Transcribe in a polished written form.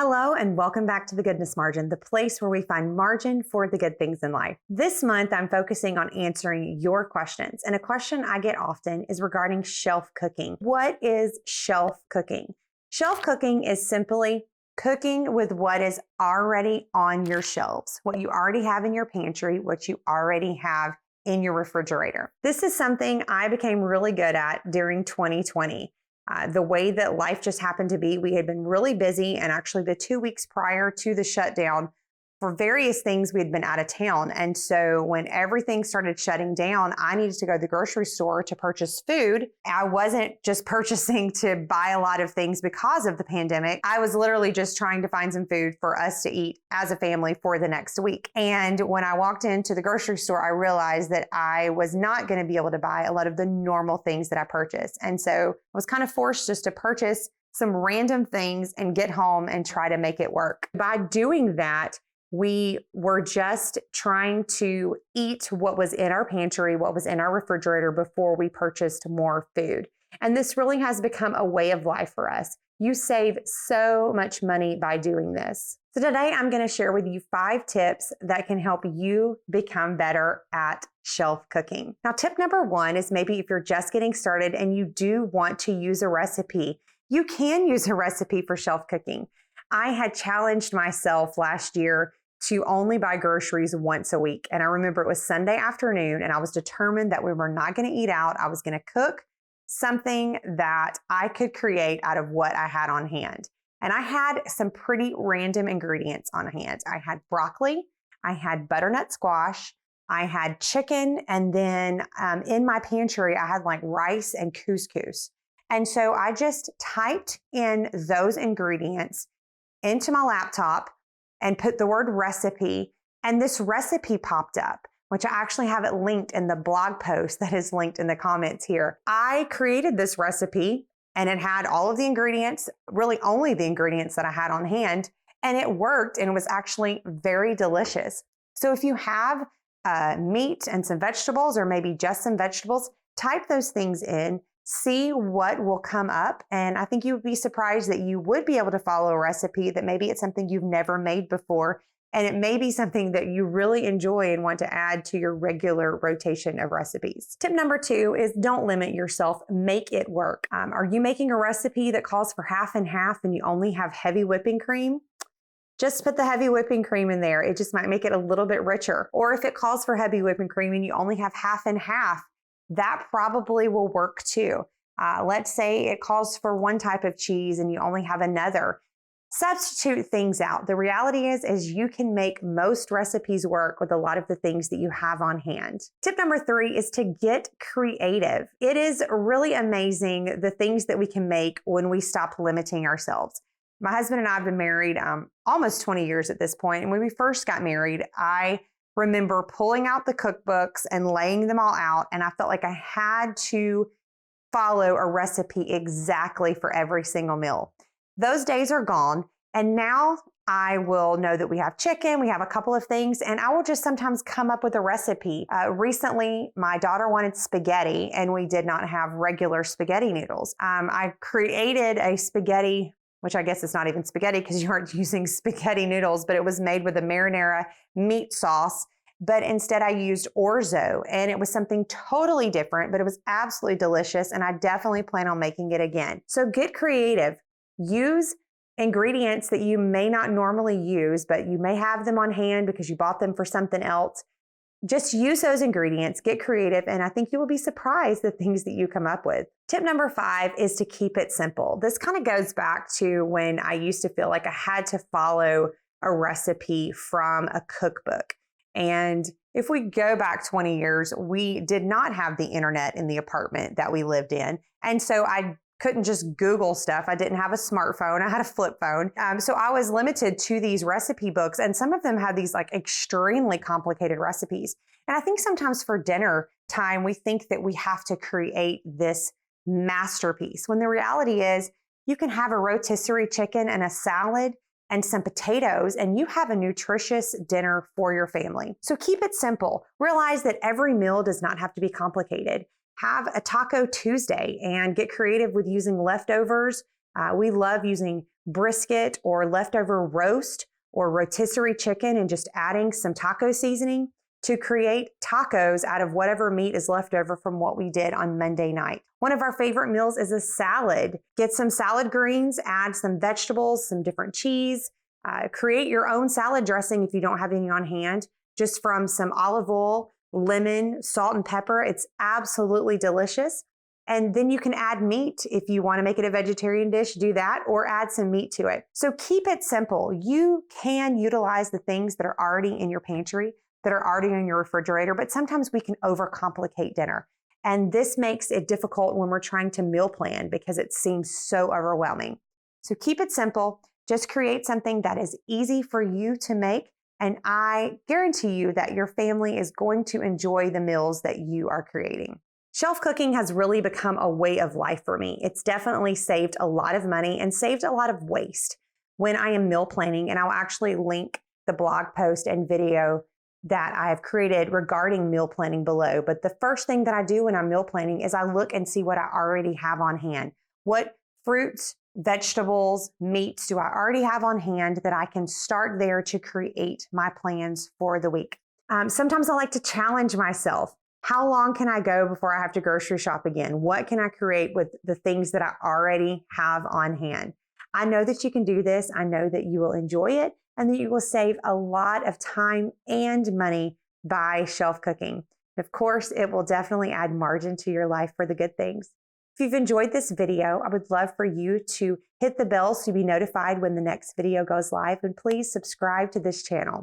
Hello, and welcome back to The Goodness Margin, the place where we find margin for the good things in life. This month, I'm focusing on answering your questions. And a question I get often is regarding shelf cooking. What is shelf cooking? Shelf cooking is simply cooking with what is already on your shelves, what you already have in your pantry, what you already have in your refrigerator. This is something I became really good at during 2020. The way that life just happened to be, we had been really busy, and actually the 2 weeks prior to the shutdown, for various things, we had been out of town. And so when everything started shutting down, I needed to go to the grocery store to purchase food. I wasn't just purchasing to buy a lot of things because of the pandemic. I was literally just trying to find some food for us to eat as a family for the next week. And when I walked into the grocery store, I realized that I was not going to be able to buy a lot of the normal things that I purchased. And so I was kind of forced just to purchase some random things and get home and try to make it work. By doing that, we were just trying to eat what was in our pantry, what was in our refrigerator before we purchased more food. And this really has become a way of life for us. You save so much money by doing this. So today I'm going to share with you 5 tips that can help you become better at shelf cooking. Now, tip number 1 is maybe if you're just getting started and you do want to use a recipe, you can use a recipe for shelf cooking. I had challenged myself last year to only buy groceries once a week. And I remember it was Sunday afternoon, and I was determined that we were not going to eat out. I was going to cook something that I could create out of what I had on hand. And I had some pretty random ingredients on hand. I had broccoli, I had butternut squash, I had chicken, and then in my pantry, I had like rice and couscous. And so I just typed in those ingredients into my laptop and put the word recipe, and this recipe popped up, which I actually have it linked in the blog post that is linked in the comments here. I created this recipe, and it had all of the ingredients, really only the ingredients that I had on hand, and it worked, and it was actually very delicious. So if you have meat and some vegetables, or maybe just some vegetables, type those things in, see what will come up. And I think you would be surprised that you would be able to follow a recipe that maybe it's something you've never made before. And it may be something that you really enjoy and want to add to your regular rotation of recipes. Tip number 2 is don't limit yourself, make it work. Are you making a recipe that calls for half and half and you only have heavy whipping cream? Just put the heavy whipping cream in there. It just might make it a little bit richer. Or if it calls for heavy whipping cream and you only have half and half, that probably will work too. Let's say it calls for one type of cheese and you only have another. Substitute things out. The reality is you can make most recipes work with a lot of the things that you have on hand. Tip number 3 is to get creative. It is really amazing the things that we can make when we stop limiting ourselves. My husband and I have been married almost 20 years at this point. And when we first got married, I remember pulling out the cookbooks and laying them all out, and I felt like I had to follow a recipe exactly for every single meal. Those days are gone, and now I will know that we have chicken, we have a couple of things, and I will just sometimes come up with a recipe. Recently, my daughter wanted spaghetti, and we did not have regular spaghetti noodles. I created a spaghetti, which I guess it's not even spaghetti because you aren't using spaghetti noodles, but it was made with a marinara meat sauce. But instead I used orzo, and it was something totally different, but it was absolutely delicious. And I definitely plan on making it again. So get creative. Use ingredients that you may not normally use, but you may have them on hand because you bought them for something else. Just use those ingredients, get creative, and I think you will be surprised the things that you come up with. Tip number 5 is to keep it simple. This kind of goes back to when I used to feel like I had to follow a recipe from a cookbook. And if we go back 20 years, we did not have the internet in the apartment that we lived in. And so I couldn't just Google stuff. I didn't have a smartphone. I had a flip phone. So I was limited to these recipe books, and some of them had these like extremely complicated recipes. And I think sometimes for dinner time, we think that we have to create this masterpiece, when the reality is you can have a rotisserie chicken and a salad and some potatoes, and you have a nutritious dinner for your family. So keep it simple. Realize that every meal does not have to be complicated. Have a Taco Tuesday and get creative with using leftovers. We love using brisket or leftover roast or rotisserie chicken and just adding some taco seasoning to create tacos out of whatever meat is left over from what we did on Monday night. One of our favorite meals is a salad. Get some salad greens, add some vegetables, some different cheese, create your own salad dressing if you don't have any on hand, just from some olive oil, lemon, salt, and pepper. It's absolutely delicious. And then you can add meat. If you want to make it a vegetarian dish, do that, or add some meat to it. So keep it simple. You can utilize the things that are already in your pantry, that are already in your refrigerator, but sometimes we can overcomplicate dinner. And this makes it difficult when we're trying to meal plan because it seems so overwhelming. So keep it simple. Just create something that is easy for you to make. And I guarantee you that your family is going to enjoy the meals that you are creating. Shelf cooking has really become a way of life for me. It's definitely saved a lot of money and saved a lot of waste when I am meal planning. And I'll actually link the blog post and video that I have created regarding meal planning below. But the first thing that I do when I'm meal planning is I look and see what I already have on hand. What fruits, vegetables, meats do I already have on hand that I can start there to create my plans for the week? Sometimes I like to challenge myself. How long can I go before I have to grocery shop again? What can I create with the things that I already have on hand? I know that you can do this. I know that you will enjoy it and that you will save a lot of time and money by shelf cooking. Of course, it will definitely add margin to your life for the good things. If you've enjoyed this video, I would love for you to hit the bell so you be notified when the next video goes live, and please subscribe to this channel.